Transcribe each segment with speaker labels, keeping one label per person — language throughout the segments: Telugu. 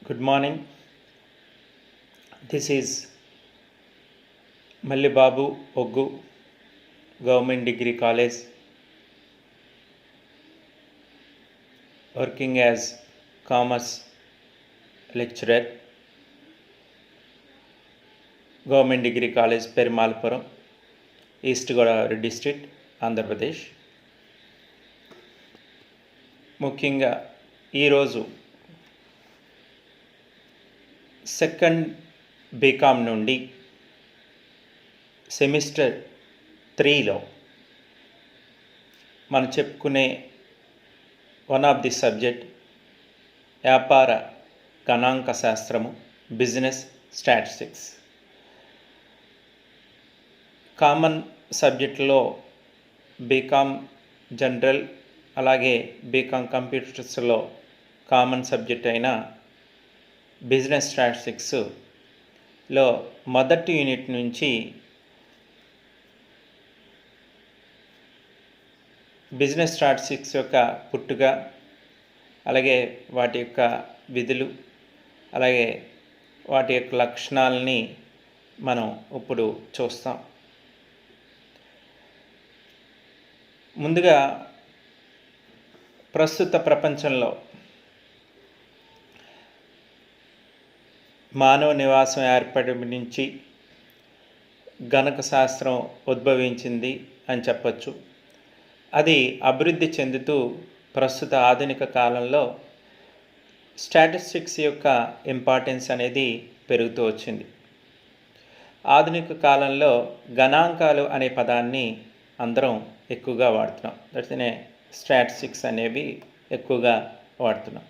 Speaker 1: Good morning. This is Malli Babu Oggu, Government Degree College, working as Commerce lecturer, Government Degree College, Perimalpuram, East Godavari District, Andhra Pradesh. ముఖ్యంగా ఈరోజు సెకండ్ బీకామ్ నుండి సెమిస్టర్ 3లో మనం చెప్పుకునే వన్ ఆఫ్ ది సబ్జెక్ట్ వ్యాపార గణాంక శాస్త్రము, బిజినెస్ స్టాటిస్టిక్స్. కామన్ సబ్జెక్టులో బీకామ్ జనరల్ అలాగే బీకామ్ కంప్యూటర్స్లో కామన్ సబ్జెక్ట్ అయిన బిజినెస్ స్టాటిస్టిక్స్లో మొదటి యూనిట్ నుంచి బిజినెస్ స్టాటిస్టిక్స్ యొక్క పుట్టుక, అలాగే వాటి యొక్క విధులు, అలాగే వాటి యొక్క లక్షణాలని మనం ఇప్పుడు చూస్తాం. ముందుగా ప్రస్తుత ప్రపంచంలో మానవ నివాసం ఏర్పడి నుంచి గణక శాస్త్రం ఉద్భవించింది అని చెప్పచ్చు. అది అభివృద్ధి చెందుతూ ప్రస్తుత ఆధునిక కాలంలో స్టాటిస్టిక్స్ యొక్క ఇంపార్టెన్స్ అనేది పెరుగుతూ వచ్చింది. ఆధునిక కాలంలో గణాంకాలు అనే పదాన్ని అందరం ఎక్కువగా వాడుతున్నాం. దట్స్ స్టాటిస్టిక్స్ అనేవి ఎక్కువగా వాడుతున్నాం.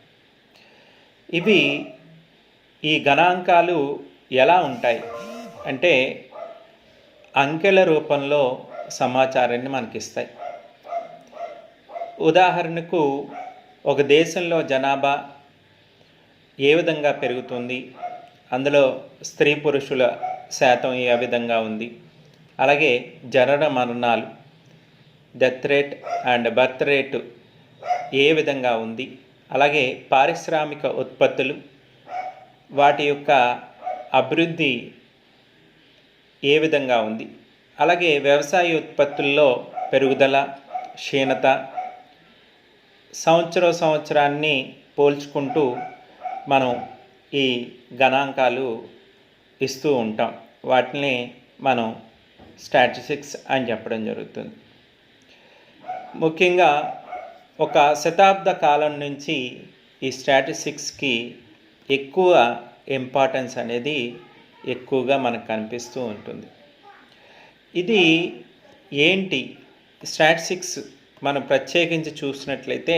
Speaker 1: ఈ గణాంకాలు ఎలా ఉంటాయి అంటే అంకెల రూపంలో సమాచారాన్ని మనకిస్తాయి. ఉదాహరణకు ఒక దేశంలో జనాభా ఏ విధంగా పెరుగుతుంది, అందులో స్త్రీ పురుషుల శాతం ఏ విధంగా ఉంది, అలాగే జనన మరణాలు, death rate and birth rate ఏ విధంగా ఉంది, అలాగే పారిశ్రామిక ఉత్పత్తులు, వాటి యొక్క అభివృద్ధి ఏ విధంగా ఉంది, అలాగే వ్యవసాయ ఉత్పత్తుల్లో పెరుగుదల, క్షీణత, సంవత్సరాన్ని పోల్చుకుంటూ మనం ఈ గణాంకాలు ఇస్తూ ఉంటాం. వాటిని మనం స్టాటిస్టిక్స్ అని చెప్పడం జరుగుతుంది. ముఖ్యంగా ఒక శతాబ్ద కాలం నుంచి ఈ స్టాటిస్టిక్స్కి ఎక్కువ ఇంపార్టెన్స్ అనేది ఎక్కువగా మనకు కనిపిస్తూ ఉంటుంది. ఇది ఏంటి స్టాటిస్టిక్స్ మనం ప్రత్యేకించి చూసినట్లయితే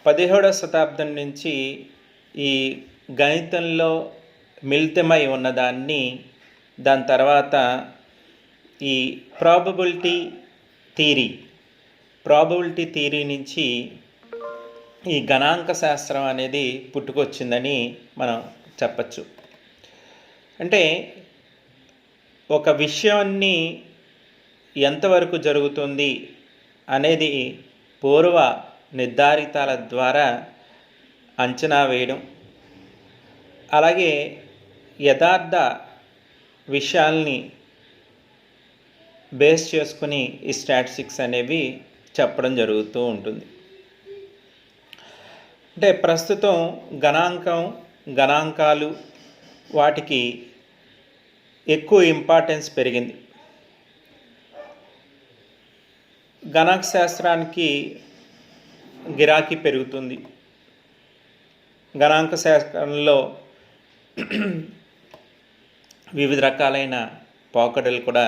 Speaker 1: 17వ శతాబ్దం నుంచి ఈ గణితంలో మిళితమై ఉన్నదాన్ని, దాని తర్వాత ఈ ప్రాబబిలిటీ థియరీ నుంచి ఈ గణాంక శాస్త్రం అనేది పుట్టుకొచ్చిందని మనం చెప్పచ్చు. అంటే ఒక విషయాన్ని ఎంతవరకు జరుగుతుంది అనేది పూర్వ నిర్ధారితాల ద్వారా అంచనా వేయడం, అలాగే యథార్థ విషయాల్ని బేస్ చేసుకుని ఈ స్టాటిస్టిక్స్ అనేవి చెప్పడం జరుగుతూ ఉంటుంది. అంటే ప్రస్తుతం గణాంకాలు వాటికి ఎక్కువ ఇంపార్టెన్స్ పెరిగింది. గణాంక శాస్త్రానికి గిరాకీ పెరుగుతుంది. గణాంక శాస్త్రంలో వివిధ రకాలైన పోకడలు కూడా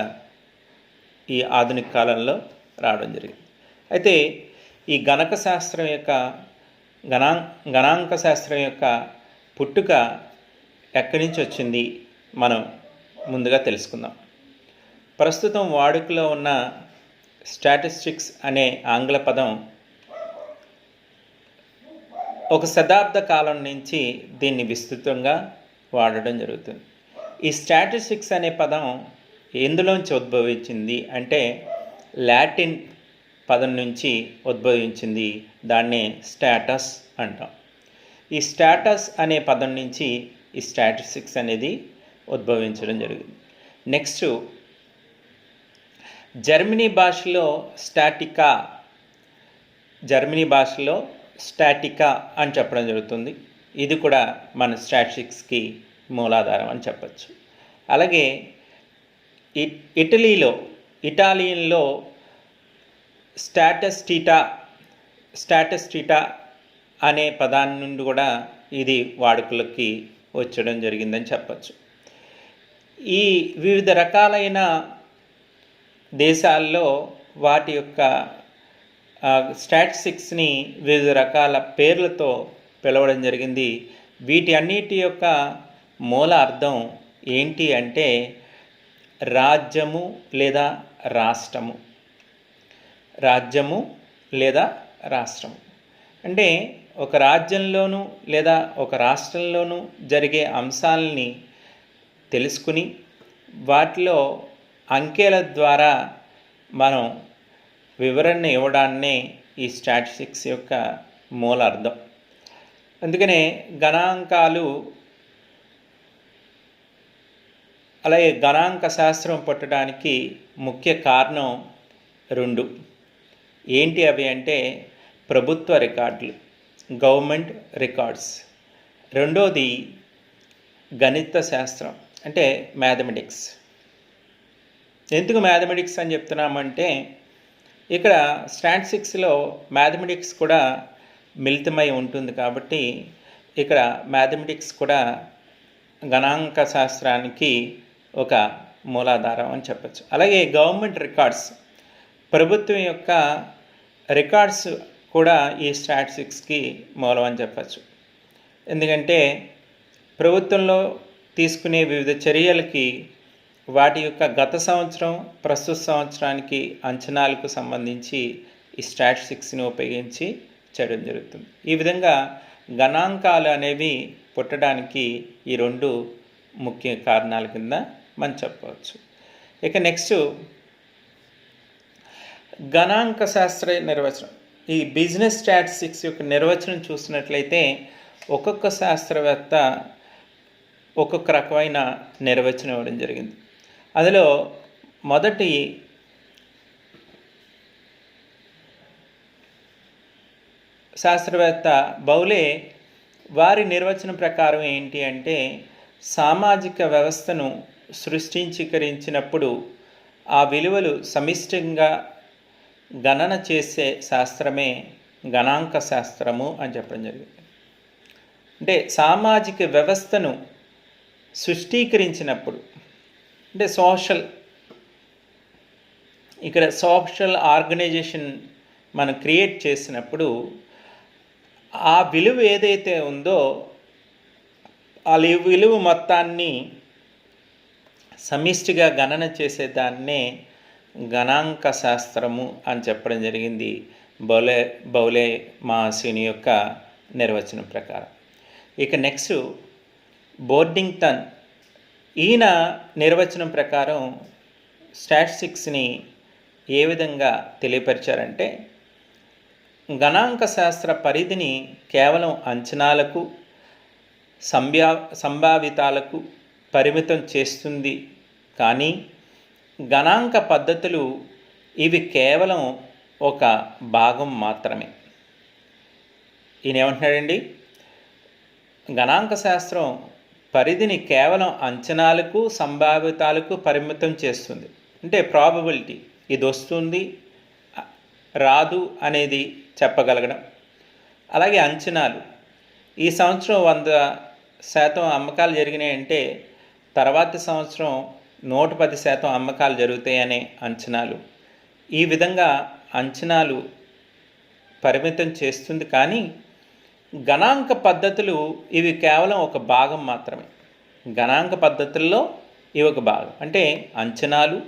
Speaker 1: ఈ ఆధునిక కాలంలో రావడం జరిగింది. అయితే ఈ గణాంక శాస్త్రం యొక్క పుట్టుక ఎక్కడి నుంచి వచ్చింది మనం ముందుగా తెలుసుకుందాం. ప్రస్తుతం వాడుకలో ఉన్న స్టాటిస్టిక్స్ అనే ఆంగ్ల పదం ఒక శతాబ్ద కాలం నుంచి దీన్ని విస్తృతంగా వాడడం జరుగుతుంది. ఈ స్టాటిస్టిక్స్ అనే పదం ఎందులోంచి ఉద్భవించింది అంటే లాటిన్ పదం నుంచి ఉద్భవించింది. దాన్నే స్టాటస్ అంటాం. ఈ స్టాటస్ అనే పదం నుంచి ఈ స్టాటిస్టిక్స్ అనేది ఉద్భవించడం జరిగింది. నెక్స్ట్ జర్మనీ భాషలో స్టాటికా అని చెప్పడం జరుగుతుంది. ఇది కూడా మన స్టాటిస్టిక్స్కి మూలాధారం అని చెప్పచ్చు. అలాగే ఇటాలియన్లో స్టాటస్టీటా అనే పదాన్ని నుండి కూడా ఇది వాడుకలోకి వచ్చడం జరిగిందని చెప్పచ్చు. ఈ వివిధ రకాలైన దేశాల్లో వాటి యొక్క స్టాటిస్టిక్స్ని వివిధ రకాల పేర్లతో పిలవడం జరిగింది. వీటి అన్నిటి యొక్క మూల అర్థం ఏంటి అంటే రాజ్యము లేదా రాష్ట్రము. అంటే ఒక రాజ్యంలోనూ లేదా ఒక రాష్ట్రంలోనూ జరిగే అంశాలని తెలుసుకుని వాటిలో అంకెల ద్వారా మనం వివరణ ఇవ్వడాన్నే ఈ స్టాటిస్టిక్స్ యొక్క మూల అర్థం. అందుకనే గణాంకాలు అలాగే గణాంక శాస్త్రం పుట్టడానికి ముఖ్య కారణం 2. ఏంటి అవి అంటే ప్రభుత్వ రికార్డులు, గవర్నమెంట్ రికార్డ్స్. రెండోది గణిత శాస్త్రం అంటే మ్యాథమెటిక్స్. ఎందుకు మ్యాథమెటిక్స్ అని చెప్తున్నామంటే ఇక్కడ స్టాటిస్టిక్స్లో మ్యాథమెటిక్స్ కూడా మిళితమై ఉంటుంది కాబట్టి ఇక్కడ మ్యాథమెటిక్స్ కూడా గణాంక శాస్త్రానికి ఒక మూలాధారం అని చెప్పచ్చు. అలాగే గవర్నమెంట్ రికార్డ్స్, ప్రభుత్వం యొక్క రికార్డ్స్ కూడా ఈ స్టాటిస్టిక్స్కి మూలం అని చెప్పచ్చు. ఎందుకంటే ప్రభుత్వంలో తీసుకునే వివిధ చర్యలకి వాటి యొక్క గత సంవత్సరం ప్రస్తుత సంవత్సరానికి అంచనాలకు సంబంధించి ఈ స్టాటిస్టిక్స్ని ఉపయోగించి చేయడం జరుగుతుంది. ఈ విధంగా గణాంకాలు అనేవి పుట్టడానికి ఈ 2 ముఖ్య కారణాల కింద మనం చెప్పవచ్చు. ఇక నెక్స్ట్ గణాంక శాస్త్ర నిర్వచనం. ఈ బిజినెస్ స్టాటిస్టిక్స్ యొక్క నిర్వచనం చూసినట్లయితే ఒక్కొక్క శాస్త్రవేత్త ఒక్కొక్క రకమైన నిర్వచనం ఇవ్వడం జరిగింది. అందులో మొదటి శాస్త్రవేత్త బౌలే వారి నిర్వచనం ప్రకారం ఏంటి అంటే సామాజిక వ్యవస్థను సృష్టించీకరించినప్పుడు ఆ విలువలు సమిష్టిగా గణన చేసే శాస్త్రమే గణాంక శాస్త్రము అని చెప్పడం జరిగింది. అంటే సామాజిక వ్యవస్థను సృష్టీకరించినప్పుడు అంటే సోషల్ ఆర్గనైజేషన్ మనం క్రియేట్ చేసినప్పుడు ఆ విలువ ఏదైతే ఉందో ఆ విలువ మొత్తాన్ని సమిష్టిగా గణన చేసేదాన్నే గణాంక శాస్త్రము అని చెప్పడం జరిగింది బౌలే మహాశయుని యొక్క నిర్వచనం ప్రకారం. ఇక నెక్స్ట్ బోర్డింగ్టన్, ఈయన నిర్వచనం ప్రకారం స్టాటిస్టిక్స్ని ఏ విధంగా తెలియపరిచారంటే గణాంక శాస్త్ర పరిధిని కేవలం అంచనాలకు సంభావితాలకు పరిమితం చేస్తుంది, కానీ గణాంక పద్ధతులు ఇవి కేవలం ఒక భాగం మాత్రమే. ఈయన ఏమంటున్నాడండి, గణాంక శాస్త్రం పరిధిని కేవలం అంచనాలకు సంభావితాలకు పరిమితం చేస్తుంది. అంటే ప్రాబబిలిటీ, ఇది వస్తుంది రాదు అనేది చెప్పగలగడం. అలాగే అంచనాలు, ఈ సంవత్సరం 100% అమ్మకాలు జరిగినాయంటే తర్వాతి సంవత్సరం 110% అమ్మకాలు జరుగుతాయనే అంచనాలు. ఈ విధంగా అంచనాలు పరిమితం చేస్తుంది, కానీ గణాంక పద్ధతులు ఇవి కేవలం ఒక భాగం మాత్రమే. గణాంక పద్ధతుల్లో ఇవి ఒక భాగం. అంటే అంచనాలు,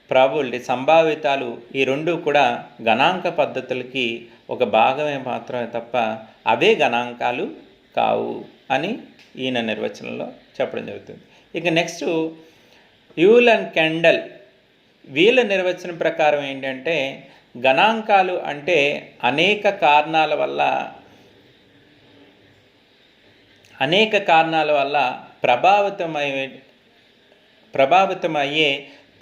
Speaker 1: ప్రాబబిలిటీ, సంభావితాలు ఈ 2 కూడా గణాంక పద్ధతులకి ఒక భాగమే మాత్రమే తప్ప అవే గణాంకాలు కావు అని ఈయన నిర్వచనంలో చెప్పడం జరుగుతుంది. ఇక నెక్స్ట్ యూల్ అండ్ కెండల్, వీళ్ళ నిర్వచనం ప్రకారం ఏంటంటే గణాంకాలు అంటే అనేక కారణాల వల్ల అనేక కారణాల వల్ల ప్రభావితమయ్యే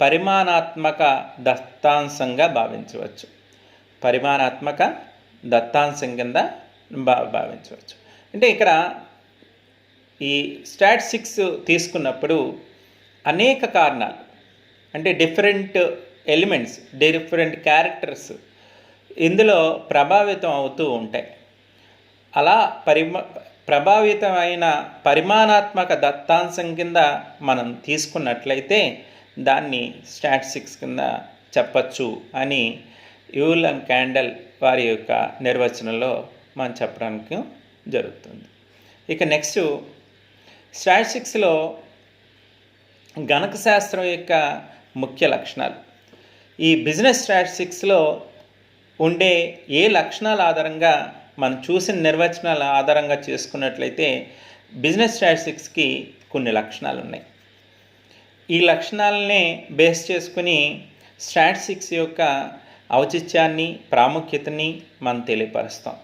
Speaker 1: పరిమాణాత్మక దత్తాంశంగా భావించవచ్చు. పరిమాణాత్మక దత్తాంశం కింద భావించవచ్చు. అంటే ఇక్కడ ఈ స్టాటిస్టిక్స్ తీసుకున్నప్పుడు అనేక కారణాలు, అంటే డిఫరెంట్ ఎలిమెంట్స్, డిఫరెంట్ క్యారెక్టర్స్ ఇందులో ప్రభావితం అవుతూ ఉంటాయి. అలా ప్రభావితమైన పరిమాణాత్మక దత్తాంశం కింద మనం తీసుకున్నట్లయితే దాన్ని స్టాటిస్టిక్స్ కింద చెప్పచ్చు అని యూల్ అండ్ క్యాండల్ వారి యొక్క నిర్వచనంలో మనం చెప్పడానికి జరుగుతుంది. ఇక నెక్స్ట్, స్టాటిస్టిక్స్లో గణక శాస్త్రం యొక్క ముఖ్య లక్షణాలు. ఈ బిజినెస్ స్టాటిస్టిక్స్లో ఉండే ఏ లక్షణాల ఆధారంగా మనం చూసిన నిర్వచనాల ఆధారంగా చేసుకున్నట్లయితే బిజినెస్ స్టాటిస్టిక్స్కి కొన్ని లక్షణాలు ఉన్నాయి. ఈ లక్షణాలనే బేస్ చేసుకుని స్టాటిస్టిక్స్ యొక్క ఔచిత్యాన్ని, ప్రాముఖ్యతని మనం తెలియపరుస్తాం.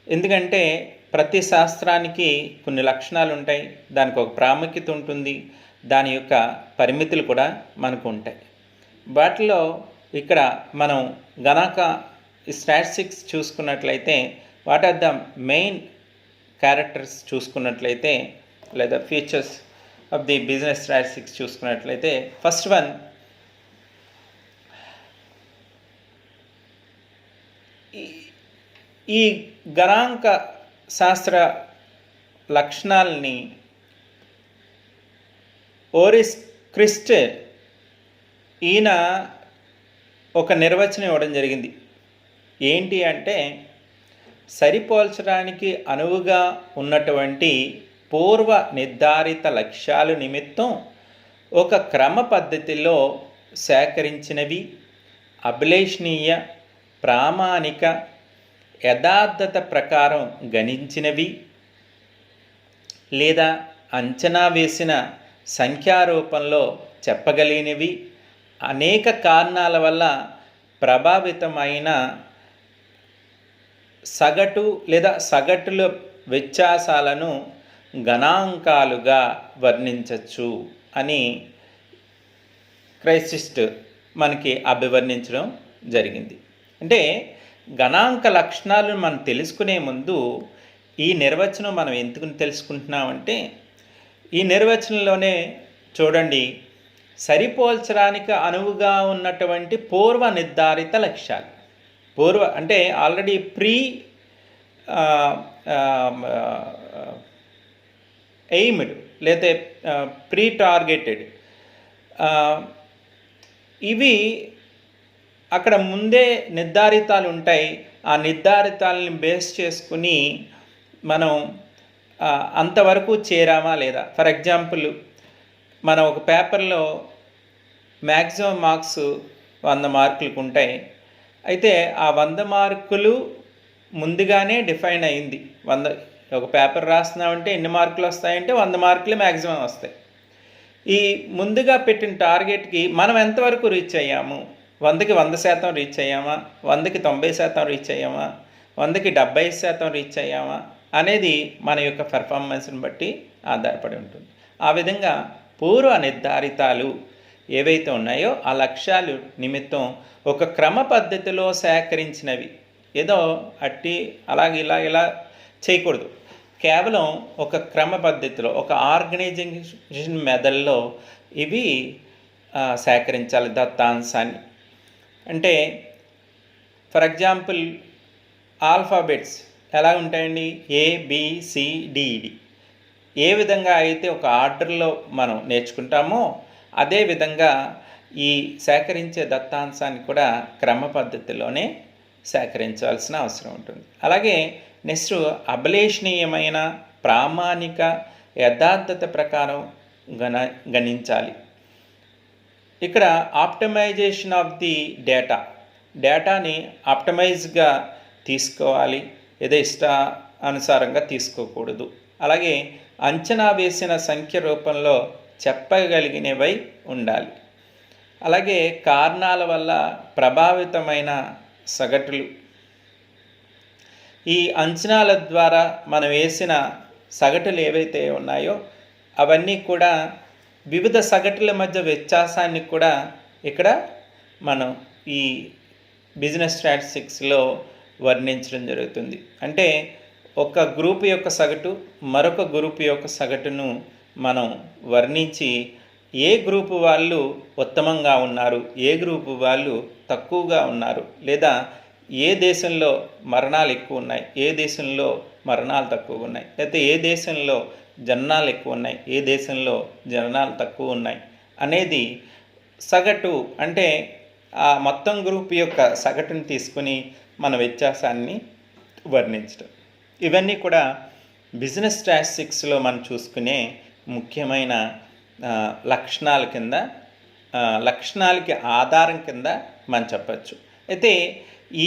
Speaker 1: ఎందుకంటే ప్రతి శాస్త్రానికి కొన్ని లక్షణాలు ఉంటాయి, దానికి ఒక ప్రాముఖ్యత ఉంటుంది, దాని యొక్క పరిమితులు కూడా మనకు ఉంటాయి. వాటిలో ఇక్కడ మనం గణక స్టాటిస్టిక్స్ చూసుకున్నట్లయితే what are the main characters చూసుకున్నట్లయితే లేదా features of the business statistics చూసుకున్నట్లయితే, ఫస్ట్ వన్, ఈ గణాంక శాస్త్ర లక్షణాలని ఓరిస్ క్రిస్ట్ ఈయన ఒక నిర్వచనం ఇవ్వడం జరిగింది. ఏంటి అంటే, సరిపోల్చడానికి అనువుగా ఉన్నటువంటి పూర్వ నిర్ధారిత లక్ష్యాల నిమిత్తం ఒక క్రమ పద్ధతిలో సేకరించినవి, అభిలేషణీయ, ప్రామాణిక, యథార్థత ప్రకారం గణించినవి లేదా అంచనా వేసిన సంఖ్యారూపంలో చెప్పగలిగినవి, అనేక కారణాల వల్ల ప్రభావితమైన సగటు లేదా సగటుల వ్యత్యాసాలను గణాంకాలుగా వర్ణించవచ్చు అని క్రైసిస్ట్ మనకి అభివర్ణించడం జరిగింది. అంటే గణాంక లక్షణాలను మనం తెలుసుకునే ముందు ఈ నిర్వచనం మనం ఎందుకు తెలుసుకుంటున్నామంటే, ఈ నిర్వచనంలోనే చూడండి, సరిపోల్చడానికి అనువుగా ఉన్నటువంటి పూర్వ నిర్ధారిత లక్ష్యాలు. పూర్వ అంటే ఆల్రెడీ ఎయిమ్డ్ లేదా ప్రీ టార్గెటెడ్, ఇవి అక్కడ ముందే నిర్ధారితాలు ఉంటాయి. ఆ నిర్ధారితాలని బేస్ చేసుకుని మనం అంతవరకు చేరామా లేదా. ఫర్ ఎగ్జాంపుల్, మనం ఒక పేపర్లో మ్యాక్సిమం మార్క్స్ 100 మార్కులకు ఉంటాయి. అయితే ఆ 100 మార్కులు ముందుగానే డిఫైన్ అయింది. ఒక పేపర్ రాస్తున్నామంటే ఎన్ని మార్కులు వస్తాయంటే 100 మార్కులు మ్యాక్సిమం వస్తాయి. ఈ ముందుగా పెట్టిన టార్గెట్కి మనం ఎంతవరకు రీచ్ అయ్యాము, 100కి 100% రీచ్ అయ్యామా, 100కి 90% రీచ్ అయ్యామా, 100కి 70% రీచ్ అయ్యామా అనేది మన యొక్క పెర్ఫార్మెన్స్ని బట్టి ఆధారపడి ఉంటుంది. ఆ విధంగా పూర్వ నిర్ధారితాలు ఏవైతే ఉన్నాయో ఆ లక్ష్యాలు నిమిత్తం ఒక క్రమ పద్ధతిలో సేకరించినవి, ఏదో అట్టి అలాగే ఇలా చేయకూడదు. కేవలం ఒక క్రమ పద్ధతిలో, ఒక ఆర్గనైజేషన్ మెథడ్లో ఇవి సేకరించాలి దత్తాంశాన్ని. అంటే ఫర్ ఎగ్జాంపుల్, ఆల్ఫాబెట్స్ ఎలా ఉంటాయండి, ABCDD. ఏ విధంగా అయితే ఒక ఆర్డర్లో మనం నేర్చుకుంటామో అదేవిధంగా ఈ సేకరించే దత్తాంశాన్ని కూడా క్రమ పద్ధతిలోనే సేకరించాల్సిన అవసరం ఉంటుంది. అలాగే నెక్స్ట్, అభిలేషణీయమైన, ప్రామాణిక, యథార్థత ప్రకారం గణించాలి. ఇక్కడ ఆప్టిమైజేషన్ ఆఫ్ ది డేటాని ఆప్టిమైజ్గా తీసుకోవాలి, ఏదో అనుసారంగా తీసుకోకూడదు. అలాగే అంచనా వేసిన సంఖ్య రూపంలో చెప్పగలిగినవై ఉండాలి. అలాగే కారణాల వల్ల ప్రభావితమైన సగటులు, ఈ అంచనాల ద్వారా మనం వేసిన సగటులు ఏవైతే ఉన్నాయో అవన్నీ కూడా వివిధ సగటుల మధ్య వ్యత్యాసాన్ని కూడా ఇక్కడ మనం ఈ బిజినెస్ స్టాటిస్టిక్స్లో వర్ణించడం జరుగుతుంది. అంటే ఒక గ్రూప్ యొక్క సగటు మరొక గ్రూప్ యొక్క సగటును మనం వర్ణించి ఏ గ్రూపు వాళ్ళు ఉత్తమంగా ఉన్నారు, ఏ గ్రూపు వాళ్ళు తక్కువగా ఉన్నారు, లేదా ఏ దేశంలో మరణాలు ఎక్కువ ఉన్నాయి, ఏ దేశంలో మరణాలు తక్కువ ఉన్నాయి, లేకపోతే ఏ దేశంలో జననాలు ఎక్కువ ఉన్నాయి, ఏ దేశంలో జననాలు తక్కువ ఉన్నాయి అనేది సగటు, అంటే ఆ మొత్తం గ్రూప్ యొక్క సగటును తీసుకుని మన వ్యత్యాసాన్ని వర్ణించడం. ఇవన్నీ కూడా బిజినెస్ స్టాటిస్టిక్స్లో మనం చూసుకునే ముఖ్యమైన లక్షణాల కింద, లక్షణాలకి ఆధారం కింద మనం చెప్పచ్చు. అయితే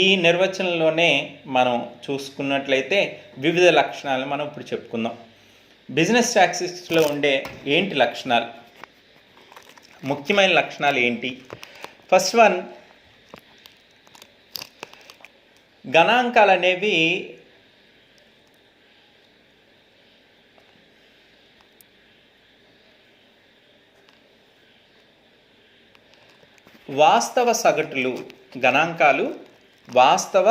Speaker 1: ఈ నిర్వచనంలోనే మనం చూసుకున్నట్లయితే వివిధ లక్షణాలు మనం ఇప్పుడు చెప్పుకుందాం. బిజినెస్ స్టాటిస్టిక్స్లో ఉండే ఏంటి లక్షణాలు, ముఖ్యమైన లక్షణాలు ఏంటి? ఫస్ట్ వన్, గణాంకాలు అనేవి వాస్తవ సగటులు. గణాంకాలు వాస్తవ